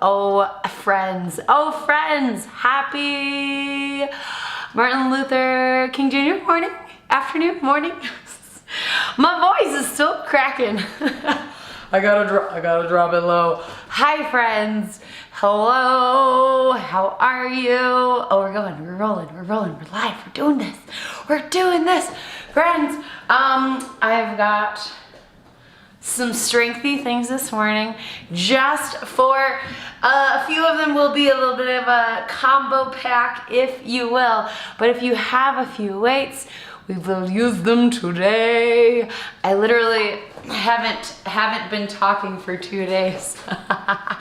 Oh friends, happy Martin Luther King Jr. morning, afternoon, morning. My voice is still cracking. I gotta drop it low. Hi friends, hello, how are you? Oh, we're rolling, we're live, we're doing this. Friends, I've got some strengthy things this morning, just for a few of them will be a little bit of a combo pack, if you will. But if you have a few weights, we will use them today. I literally haven't been talking for 2 days. Hi!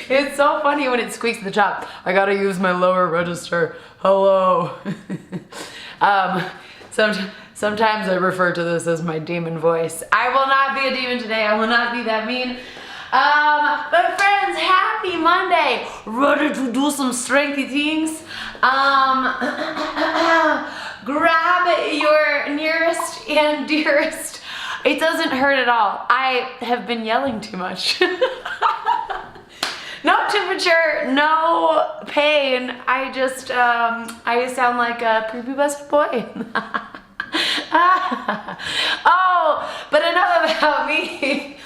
It's so funny when it squeaks at the top. I gotta use my lower register. Hello. Sometimes I refer to this as my demon voice. I will not be a demon today. I will not be that mean. But friends, happy Monday. Ready to do some strengthy things? Grab your nearest and dearest. It doesn't hurt at all. I have been yelling too much. No temperature, no pain. I just sound like a prepubescent boy. Oh, but enough about me.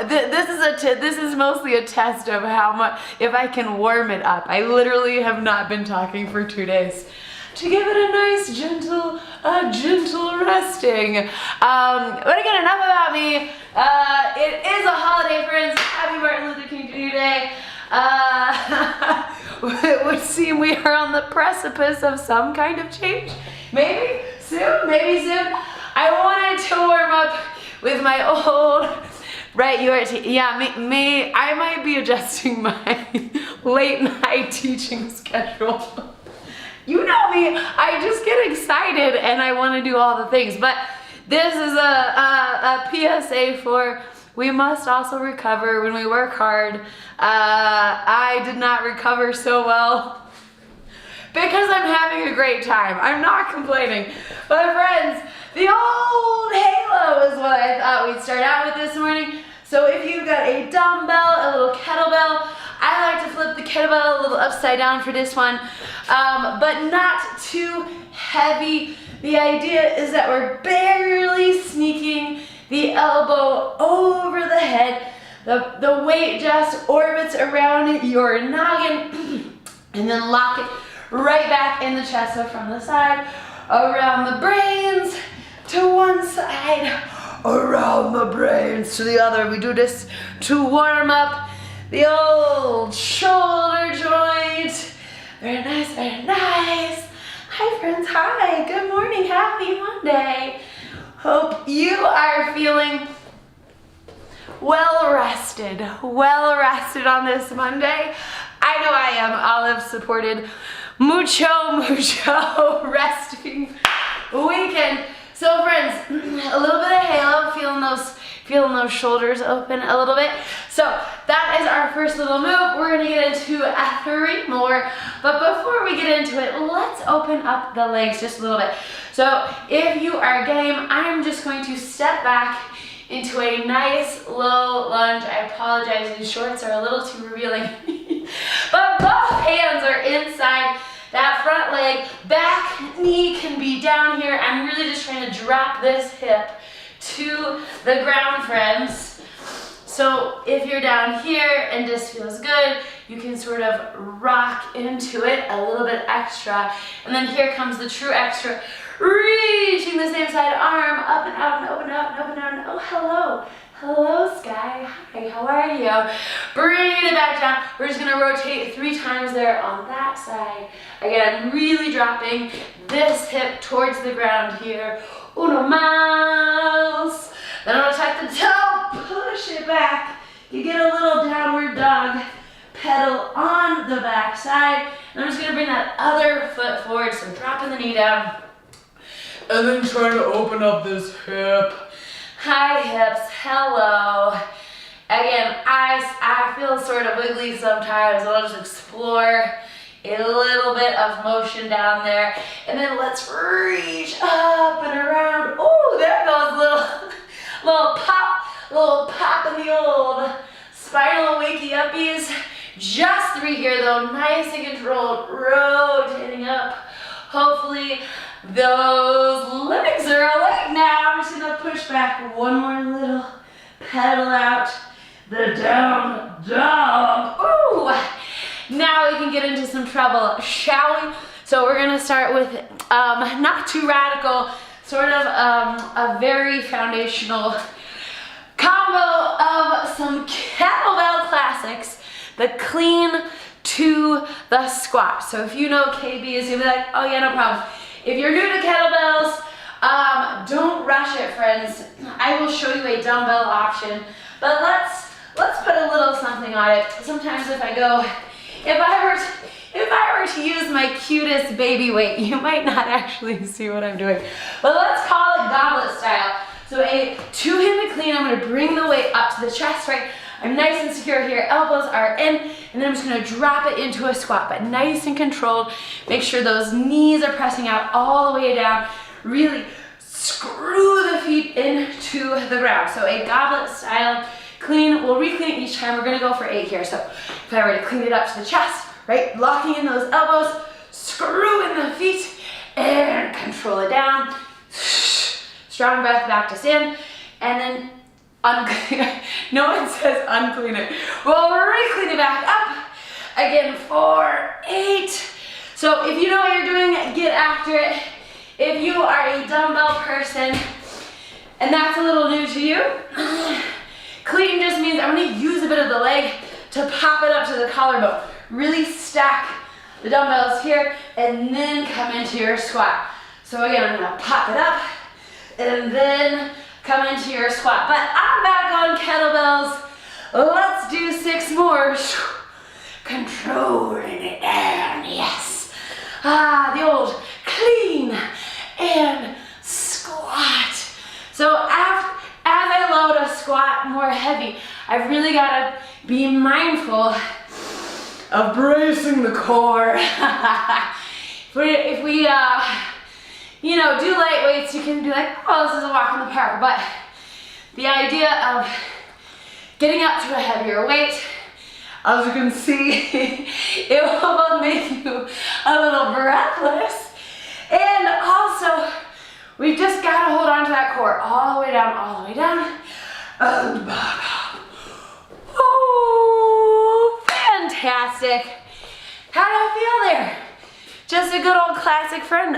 This is mostly a test of how much, if I can warm it up. I literally have not been talking for 2 days to give it a nice gentle resting. But again, enough about me. It is a holiday, friends. Happy Martin Luther King Jr. Day. It would seem we are on the precipice of some kind of change. Maybe soon. I wanted to warm up with my old, right, me, I might be adjusting my late night teaching schedule. You know me, I just get excited and I want to do all the things, but this is a PSA for we must also recover when we work hard. I did not recover so well because I'm having a great time. I'm not complaining. But friends, the old halo is what I thought we'd start out with this morning. So if you've got a dumbbell, a little kettlebell, I like to flip the kettlebell a little upside down for this one, but not too heavy. The idea is that we're barely sneaking the elbow over the head. The weight just orbits around your noggin and then lock it right back in the chest. So from the side, around the brains to one side, around the brains to the other. We do this to warm up the old shoulder joint. Very nice, very nice. Hi friends, hi, good morning, happy Monday. Hope you are feeling well rested on this Monday. I know I am. Olive supported mucho resting weekend. So friends, a little bit of halo, feeling those shoulders open a little bit. So that is our first little move. We're gonna get into 3 more, but before we get into it, let's open up the legs just a little bit. So if you are game, I'm just going to step back into a nice low lunge. I apologize, these shorts are a little too revealing. But both hands are inside that front leg, back knee can be down here. I'm really just trying to drop this hip to the ground, friends. So if you're down here and this feels good, you can sort of rock into it a little bit extra. And then here comes the true extra, reaching the same side arm, up and out and open out and open out. And oh, hello. Hello, Sky. Hi, how are you? Bringing it back down. We're just gonna rotate 3 times there on that side. Again, really dropping this hip towards the ground here. Uno más. Then I'm gonna tuck the toe, push it back. You get a little downward dog pedal on the back side. And I'm just gonna bring that other foot forward, so dropping the knee down. And then trying to open up this hip. Hi hips, hello. Again, I feel sort of wiggly sometimes. I'll just explore a little bit of motion down there. And then let's reach up and around. Oh, there goes a little pop, A little pop in the old spinal wakey uppies. Just 3 here though, nice and controlled, rotating up. Hopefully those legs are awake now. I'm just gonna push back one more little, pedal out the down dog. Ooh! Now we can get into some trouble, shall we? So we're gonna start with not too radical, sort of a very foundational combo of some kettlebell classics, the clean to the squat. So if you know KBs, you'll be like, oh yeah, no problem. If you're new to kettlebells, don't rush it, friends. I will show you a dumbbell option, but let's put a little something on it. Sometimes if I were to use my cutest baby weight, you might not actually see what I'm doing. But let's call it goblet style. So a 2-handed clean, I'm gonna bring the weight up to the chest, right? I'm nice and secure here, elbows are in, and then I'm just gonna drop it into a squat, but nice and controlled. Make sure those knees are pressing out all the way down. Really screw the feet into the ground. So a goblet style clean, we'll re-clean it each time. We're gonna go for 8 here. So if I were to clean it up to the chest, right? Locking in those elbows, screw in the feet, and control it down. Strong breath back to stand, and then unclean it. No one says unclean it. We'll re-clean it back up. Again, for 8. So if you know what you're doing, get after it. If you are a dumbbell person, and that's a little new to you, clean just means I'm gonna use a bit of the leg to pop it up to the collarbone. Really stack the dumbbells here, and then come into your squat. So again, I'm gonna pop it up, and then come into your squat. But I'm back on kettlebells. Let's do 6 more. Controlling it down, yes. The old clean and squat. So as I load a squat more heavy, I've really gotta be mindful of bracing the core. If we you know, do light weights, you can be like, oh, this is a walk in the park. But the idea of getting up to a heavier weight, as you can see, it will both make you a little breathless. And also, we've just got to hold on to that core all the way down, all the way down, and back up. Oh, fantastic. How do I feel there? Just a good old classic friend,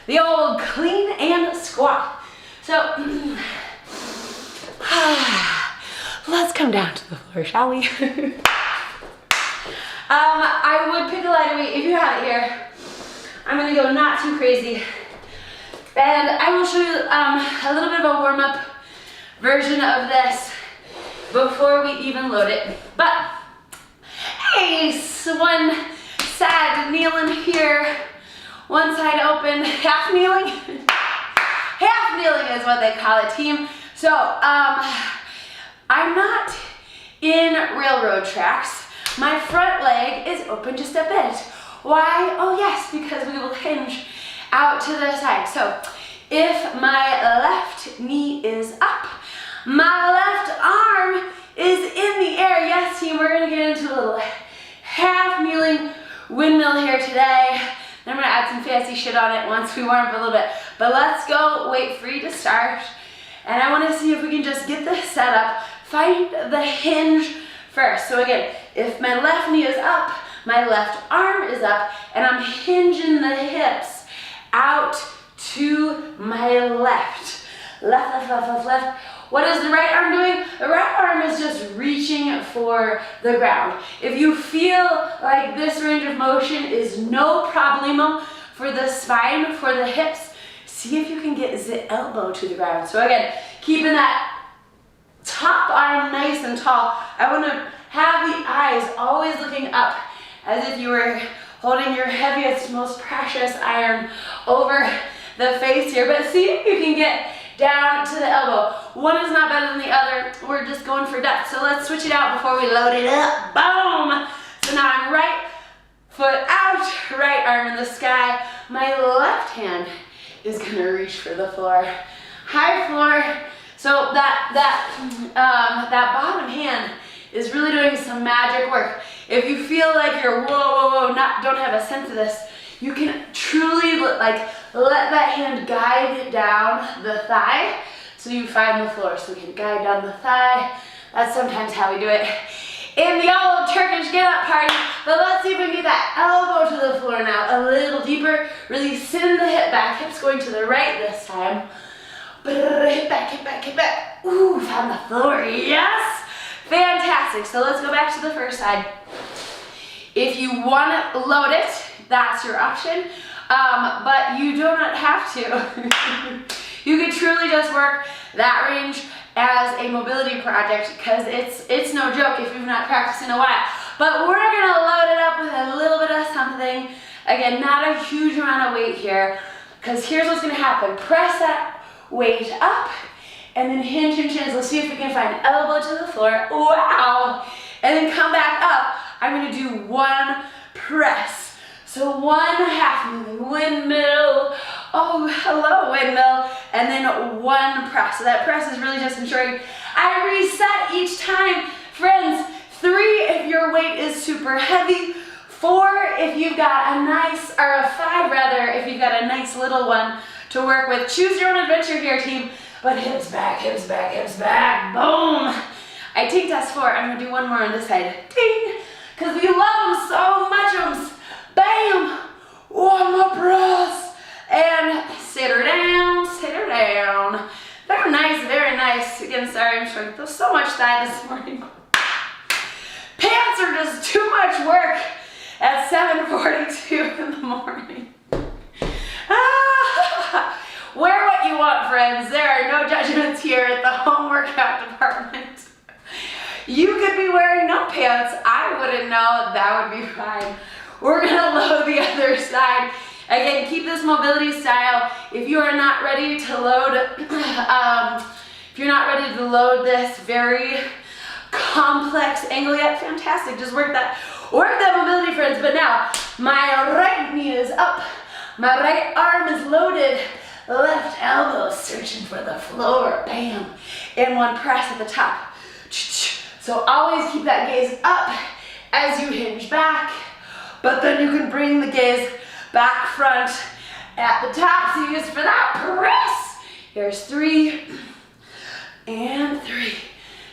the old clean and squat. So, let's come down to the floor, shall we? I would pick a lighter weight if you have it here. I'm gonna go not too crazy. And I will show you a little bit of a warm-up version of this before we even load it. But, hey, one side kneeling here, one side open, half kneeling. Half kneeling is what they call it, team. So, I'm not in railroad tracks. My front leg is open just a bit. Why? Oh yes, because we will hinge out to the side. So, if my left knee is up, my left arm is in the air. Yes, team, we're gonna get into a little half kneeling windmill here today. Then I'm gonna add some fancy shit on it once we warm up a little bit. But let's go weight free to start. And I wanna see if we can just get this set up. Find the hinge first. So again, if my left knee is up, my left arm is up, and I'm hinging the hips out to my left. Left, left, left, left, left. What is the right arm doing? The right arm is just reaching for the ground. If you feel like this range of motion is no problemo for the spine, for the hips, see if you can get the elbow to the ground. So again, keeping that top arm nice and tall. I want to have the eyes always looking up as if you were holding your heaviest, most precious iron over the face here. But see if you can get down to the elbow. One is not better than the other. We're just going for depth. So let's switch it out before we load it up. Boom! So now I'm right foot out, right arm in the sky. My left hand is gonna reach for the floor. High floor, So that bottom hand is really doing some magic work. If you feel like you're don't have a sense of this, you can truly like let that hand guide down the thigh so you find the floor. So we can guide down the thigh. That's sometimes how we do it in the old Turkish get-up party. But let's see if we can get that elbow to the floor now. A little deeper. Really send the hip back. Hips going to the right this time. Hip back, hip back, hip back. Ooh, found the floor. Yes! Fantastic. So let's go back to the first side. If you want to load it, that's your option. But you do not have to. You could truly just work that range as a mobility project because it's no joke if you've not practiced in a while. But we're gonna load it up with a little bit of something. Again, not a huge amount of weight here, because here's what's gonna happen. Press that weight up and then hinge and shins. Let's see if we can find elbow to the floor. Wow! And then come back up. I'm gonna do one press. So one half moving windmill. Oh, hello windmill. And then one press. So that press is really just ensuring I reset each time. Friends, 3 if your weight is super heavy. 4 if you've got a nice, or a 5 rather, if you've got a nice little one to work with. Choose your own adventure here, team. But hips back, hips back, hips back. Boom. I think that's 4. I'm gonna do one more on this side. Ding. Because we love them so much. Bam. One more press. And sit her down, sit her down. Very nice, very nice. Again, sorry, I'm showing there's so much thigh this morning. Pants are just too much work at 7:42 in the morning. Wear what you want, friends. There are no judgments here at the home workout department. You could be wearing no pants. I wouldn't know. That would be fine. We're gonna load the other side. Again, keep this mobility style. If you are not ready to load, if you're not ready to load this very complex angle yet, fantastic. Just work that mobility, friends. But now, my right knee is up. My right arm is loaded. Left elbow searching for the floor. Bam. And one press at the top. So always keep that gaze up as you hinge back. But then you can bring the gaze back front at the top. So use for that press. Here's 3 and 3.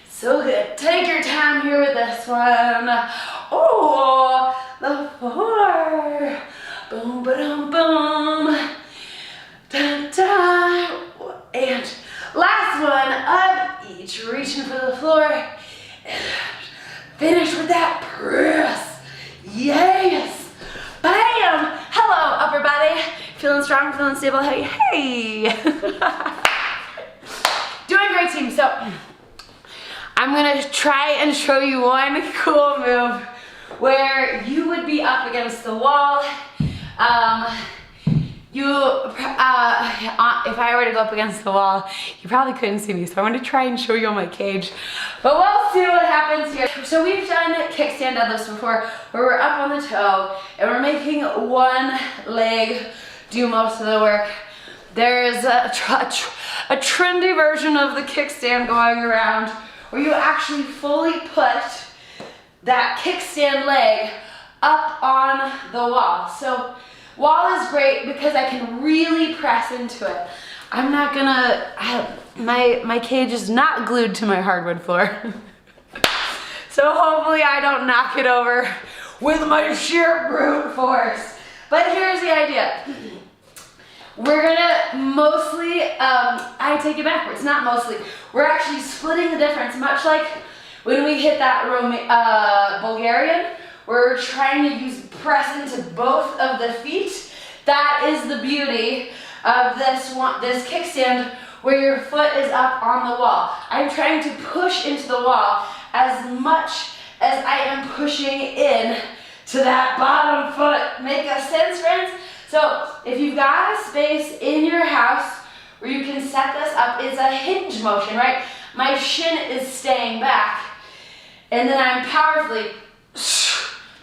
So good. Take your time here with this one. Oh, the 4. Boom, boom, boom. Dun, dun. And last one of each. Reaching for the floor. Finish with that press. Yes. Bam. Hello, upper body. Feeling strong, feeling stable. Hey, hey. Doing great, team. So I'm gonna try and show you one cool move where you would be up against the wall. If I were to go up against the wall, you probably couldn't see me, so I'm going to try and show you on my cage. But we'll see what happens here. So we've done kickstand deadlifts before, where we're up on the toe, and we're making one leg do most of the work. There's a trendy version of the kickstand going around, where you actually fully put that kickstand leg up on the wall. So wall is great because I can really press into it. I'm not gonna, my cage is not glued to my hardwood floor. So hopefully I don't knock it over with my sheer brute force. But here's the idea. We're gonna mostly, I take it backwards, not mostly. We're actually splitting the difference, much like when we hit that Bulgarian. We're trying to use press into both of the feet. That is the beauty of this kickstand, where your foot is up on the wall. I'm trying to push into the wall as much as I am pushing in to that bottom foot. Make a sense, friends? So if you've got a space in your house where you can set this up, it's a hinge motion, right? My shin is staying back, and then I'm powerfully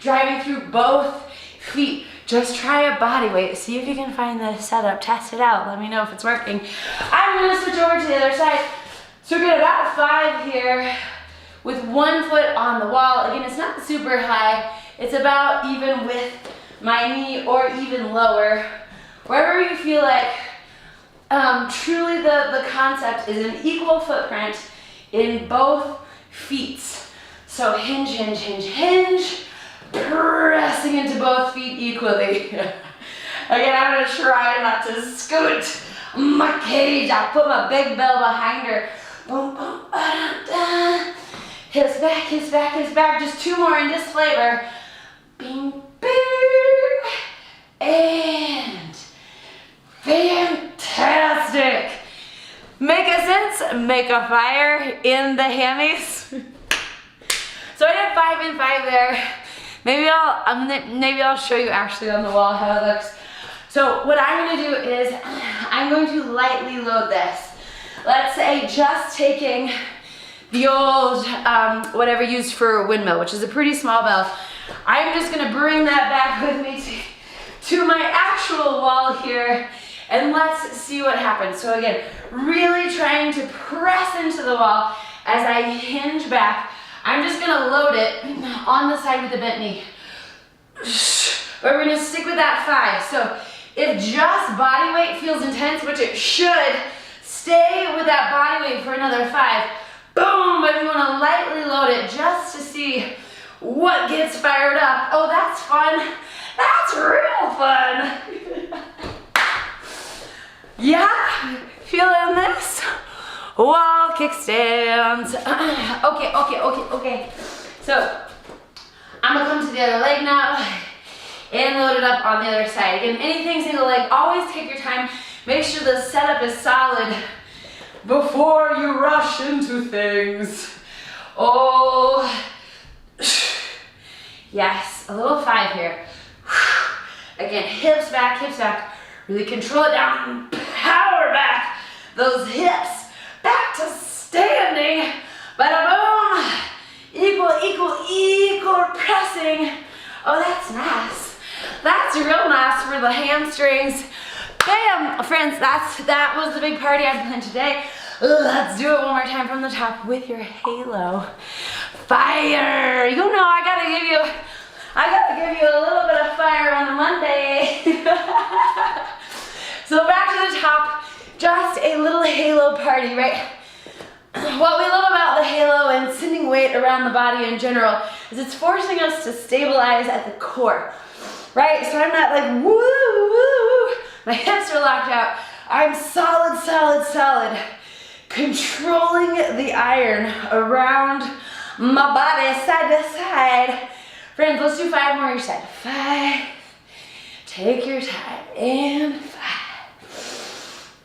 driving through both feet. Just try a body weight. See if you can find the setup. Test it out. Let me know if it's working. I'm gonna switch over to the other side. So we're gonna about 5 here with 1 foot on the wall. Again, it's not super high. It's about even with my knee or even lower. Wherever you feel like truly the concept is an equal footprint in both feet. So hinge, hinge, hinge, hinge, pressing into both feet equally. Again, I'm gonna try not to scoot my cage. I'll put my big bell behind her. Boom, boom, da. Hips back, hips back, hips back. Just 2 more in this flavor. Bing, bing, and fantastic. Make a sense, make a fire in the hammies. So I did 5 and 5 there. Maybe I'll show you actually on the wall how it looks. So what I'm gonna do is I'm going to lightly load this. Let's say just taking the old whatever used for Windmill, which is a pretty small bell. I'm just gonna bring that back with me to my actual wall here, and let's see what happens. So again, really trying to press into the wall as I hinge back. I'm just gonna load it on the side with the bent knee. But we're gonna stick with that 5. So if just body weight feels intense, which it should, stay with that body weight for another 5. Boom, but you wanna lightly load it just to see what gets fired up. Oh, that's fun. That's real fun. Yeah, feeling this? Wall kickstands. Okay. So, I'm gonna come to the other leg now and load it up on the other side. Again, anything single leg, always take your time. Make sure the setup is solid before you rush into things. Oh, yes, a little 5 here. Again, hips back, really control it down, power back those hips, back to standing, bada boom, equal pressing. Oh, that's nice. That's real nice for the hamstrings. Bam, friends, that was the big party I planned today. Let's do it one more time from the top with your halo. Fire, you know I gotta give you a little bit of fire on a Monday. So back to the top, just a little halo party, right? What we love about the halo and sending weight around the body in general is it's forcing us to stabilize at the core, right? So I'm not like, woo, my hips are locked out. I'm solid, controlling the iron around my body, side to side. Friends, let's do 5 more each side. 5, take your time, and 5.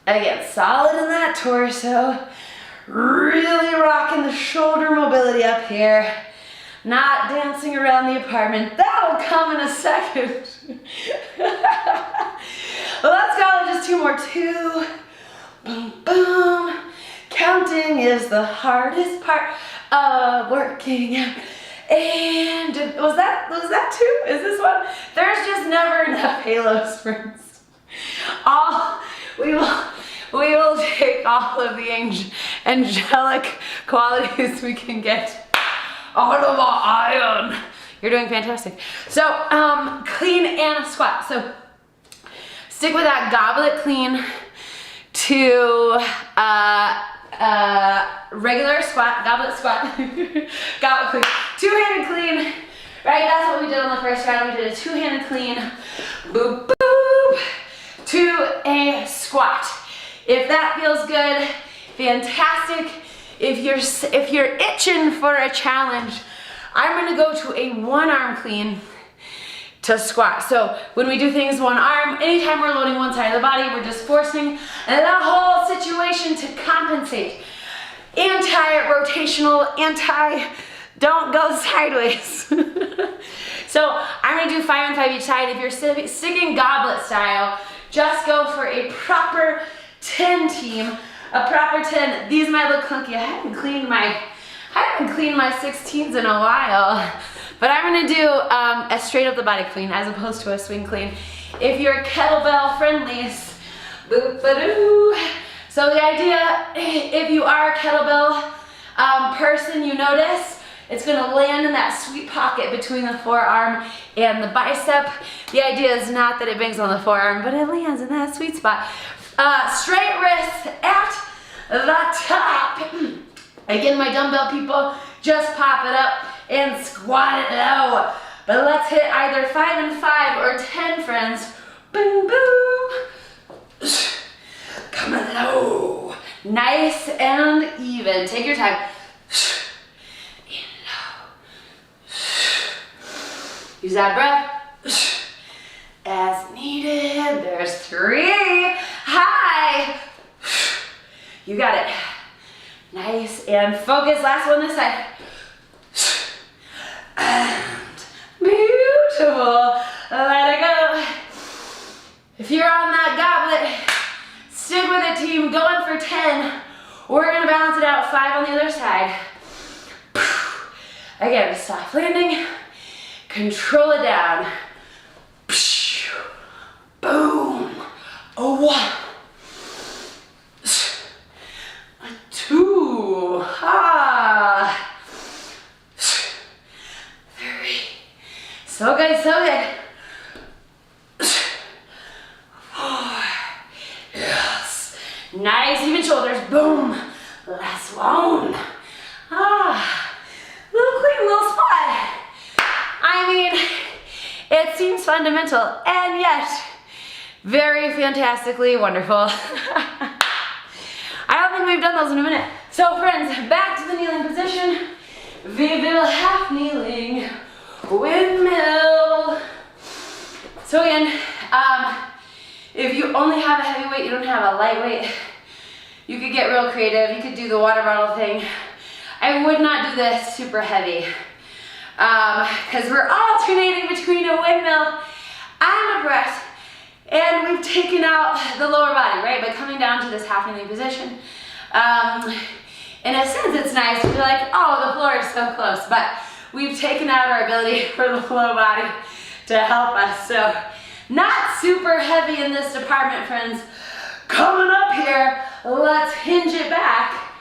Again, solid in that torso. Really rocking the shoulder mobility up here. Not dancing around the apartment. That'll come in a second. Well, let's go, just 2 more. 2, boom, boom. Counting is the hardest part of working out. And was that 2? Is this one? There's just never enough halos, friends. We will take all of the angelic qualities we can get out of our iron. You're doing fantastic. So, clean and squat. So, stick with that goblet clean to regular squat, goblet squat, goblet clean. 2-handed clean, right? That's what we did on the first round. We did a 2-handed clean, boop, boop, to a squat. If that feels good, fantastic. If you're itching for a challenge, I'm gonna go to a 1-arm clean to squat. So when we do things 1 arm, anytime we're loading one side of the body, we're just forcing the whole situation to compensate. Anti-rotational, don't go sideways. So I'm gonna do 5 and 5 each side. If you're sticking goblet style, just go for a proper 10 team. A proper 10. These might look clunky. I haven't cleaned my 16s in a while. But I'm gonna do a straight up the body clean as opposed to a swing clean. If you're kettlebell friendly, boop-a-doo, So the idea, if you are a kettlebell person, you notice it's gonna land in that sweet pocket between the forearm and the bicep. The idea is not that it bangs on the forearm, but it lands in that sweet spot. Straight wrists at the top. Again, my dumbbell people, just pop it up and squat it low. But let's hit either 5 and 5 or 10, friends. Boom, boom. Coming low. Nice and even. Take your time. Use that breath as needed. There's 3. High. You got it. Nice and focus. Last one this side. And beautiful. Let it go. If you're on that goblet, stick with it, team. Going for 10. We're gonna balance it out. 5 on the other side. Again, soft landing. Control it down. Boom. A 1. A 2. Ha. 3. So good, so good. 4. Yes. Nice, even shoulders. Boom. Last one. Little clean, little spot. I mean, it seems fundamental and yet very fantastically wonderful. I don't think we've done those in a minute. So friends, back to the kneeling position. We will half kneeling windmill. So again, if you only have a heavy weight, you don't have a lightweight, you could get real creative. You could do the water bottle thing. I would not do this super heavy. Because we're alternating between a windmill and a press, and we've taken out the lower body, right? By coming down to this half kneeling position. In a sense, it's nice to be like, oh, the floor is so close, but we've taken out our ability for the low body to help us. So, not super heavy in this department, friends. Coming up here, let's hinge it back.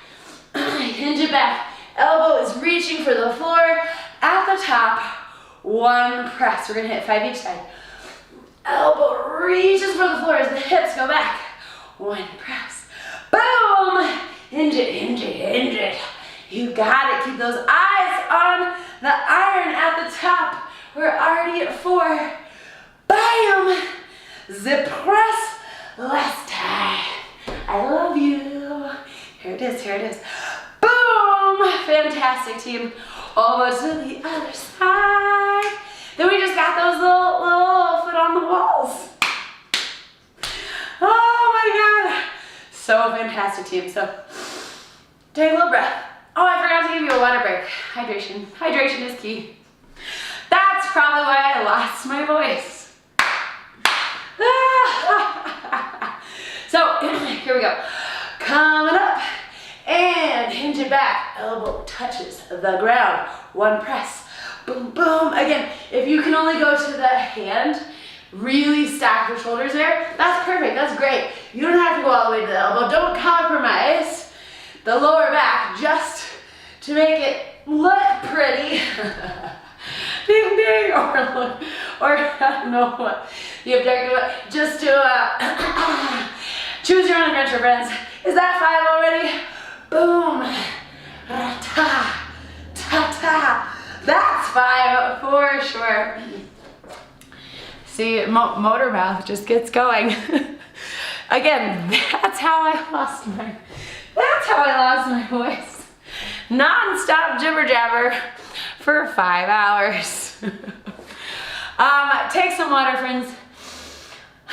Hinge it back. Elbow is reaching for the floor. At the top, 1 press. We're gonna hit 5 each side. Elbow reaches for the floor as the hips go back. 1 press. Boom! Hinge it, hinge it, hinge it. You got it. Keep those eyes on the iron at the top. We're already at 4. Bam! Zip press. Last time. I love you. Here it is, here it is. Boom! Fantastic, team. Almost to the other side. Then we just got those little foot on the walls. Oh my God. So fantastic, team. So take a little breath. Oh, I forgot to give you a water break. Hydration. Hydration is key. That's probably why I lost my voice. So here we go. Coming up. And hinge it back, elbow touches the ground. 1 press, boom, boom. Again, if you can only go to the hand, really stack your shoulders there, that's perfect, that's great. You don't have to go all the way to the elbow. Don't compromise the lower back just to make it look pretty. Ding, ding, or I don't know what the objective, just to choose your own adventure, friends. Is that 5 already? Boom. Ta, ta, ta. That's 5 for sure. See, motor mouth just gets going. Again, that's how I lost my voice. Non-stop jibber jabber for 5 hours. Take some water, friends.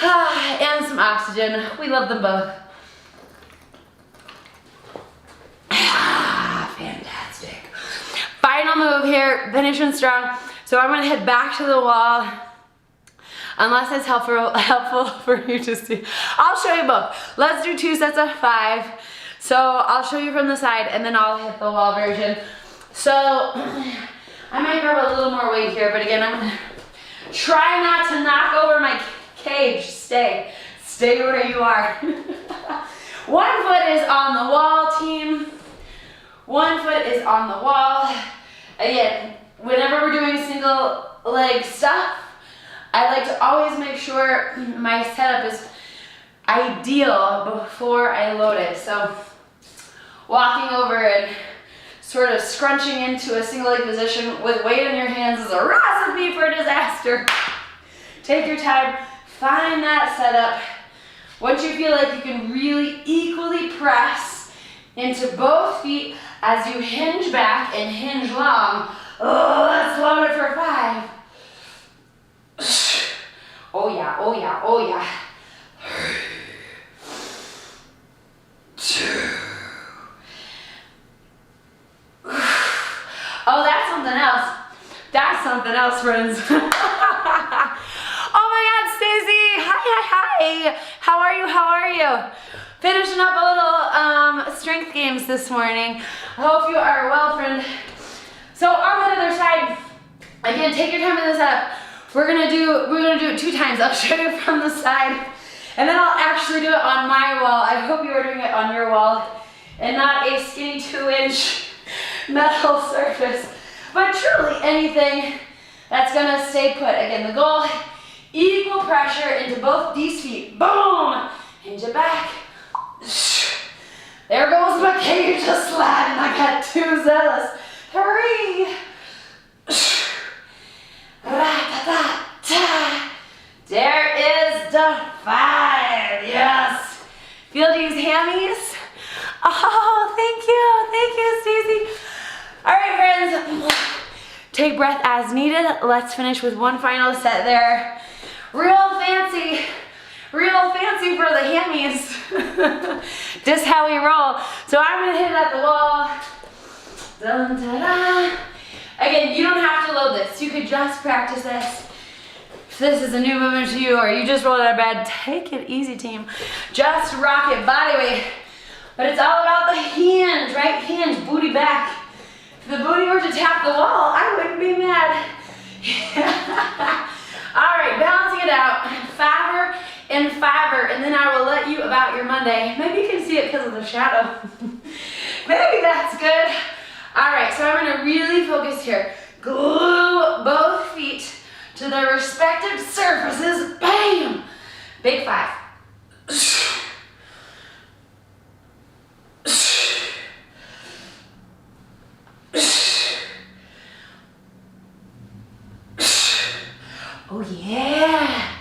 And some oxygen. We love them both. Fantastic. Final move here, finishing strong. So I'm gonna head back to the wall. Unless it's helpful for you to see. I'll show you both. Let's do 2 sets of 5. So I'll show you from the side and then I'll hit the wall version. So I might grab a little more weight here, but again, I'm gonna try not to knock over my cage. Stay where you are. One foot is on the wall, team. One foot is on the wall. Again, whenever we're doing single leg stuff, I like to always make sure my setup is ideal before I load it. So walking over and sort of scrunching into a single leg position with weight in your hands is a recipe for disaster. Take your time, find that setup. Once you feel like you can really equally press into both feet as you hinge back and hinge long, let's load it for 5. Oh yeah, oh yeah, oh yeah. 2. Oh, that's something else. That's something else, friends. Oh my God, Stacy. Hi, hi, hi. How are you? How are you? Finishing up a little strength games this morning. I hope you are well, friend. So on the other side, again, take your time in this up. We're gonna do it 2 times. I'll show you from the side, and then I'll actually do it on my wall. I hope you are doing it on your wall and not a skinny 2-inch metal surface, but truly anything that's gonna stay put. Again, the goal, equal pressure into both these feet. Boom! Hinge it back. There goes my cage just sliding. I got 2 zealous. 3. There is the 5. Yes. Feel these hammies? Oh, thank you, Stacey. All right, friends, take breath as needed. Let's finish with one final set there. Real fancy for the hammies. Just how we roll. So I'm gonna hit it at the wall. Dun, da, da. Again, you don't have to load this. You could just practice this. If this is a new movement to you or you just rolled out of bed, take it easy, team. Just rock it, body weight. But it's all about the hinge, right? Hinge, booty back. If the booty were to tap the wall, I wouldn't be mad. All right, balancing it out. 5er and 5er, and then I will let you about your Monday. Maybe you can see it because of the shadow. Maybe that's good. All right, so I'm gonna really focus here. Glue both feet to their respective surfaces. Bam! Big 5. Oh yeah.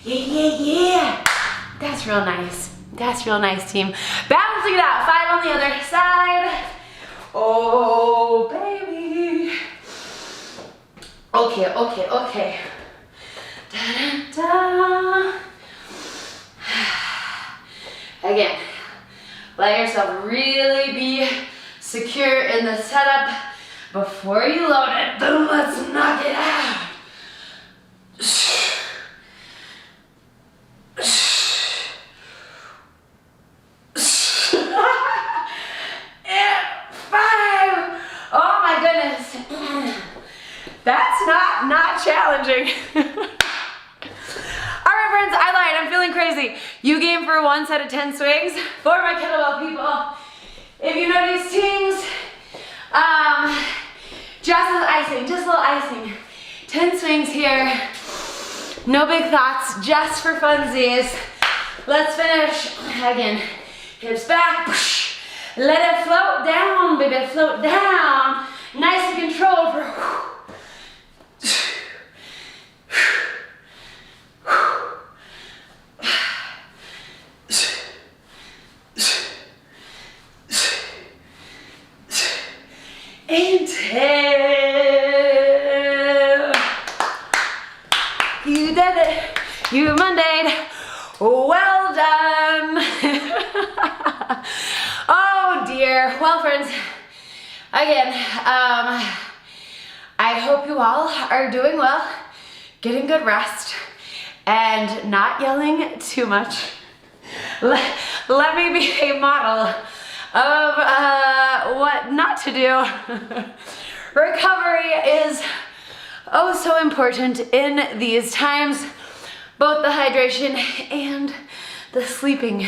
Yeah. That's real nice. That's real nice, team. Balancing it out. 5 on the other side. Oh, baby. Okay. Da-da-da. Again, let yourself really be secure in the setup before you load it. Boom, let's knock it out. That's not challenging. All right, friends, I lied. I'm feeling crazy. You game for 1 set of 10 swings for my kettlebell people. If you know these things, just a little icing. 10 swings here. No big thoughts, just for funsies. Let's finish. Again, hips back. Let it float down, baby, float down. Nice and controlled for and 10. You did it. You Monday'd. Well done. Oh dear. Well, friends, again, I hope you all are doing well, getting good rest, and not yelling too much. Let me be a model of what not to do. Recovery is oh so important in these times, both the hydration and the sleeping.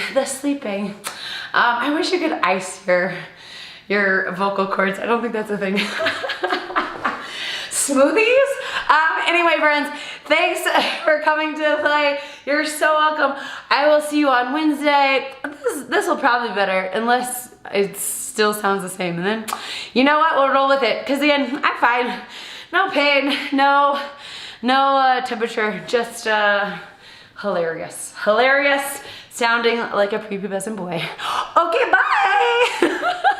I wish you could ice your vocal cords. I don't think that's a thing. Smoothies? Anyway, friends, thanks for coming to play. You're so welcome. I will see you on Wednesday. This will probably be better, unless it still sounds the same. And then, you know what? We'll roll with it. Because again, I'm fine. No pain, no temperature, just hilarious. Hilarious, sounding like a prepubescent boy. Okay, bye!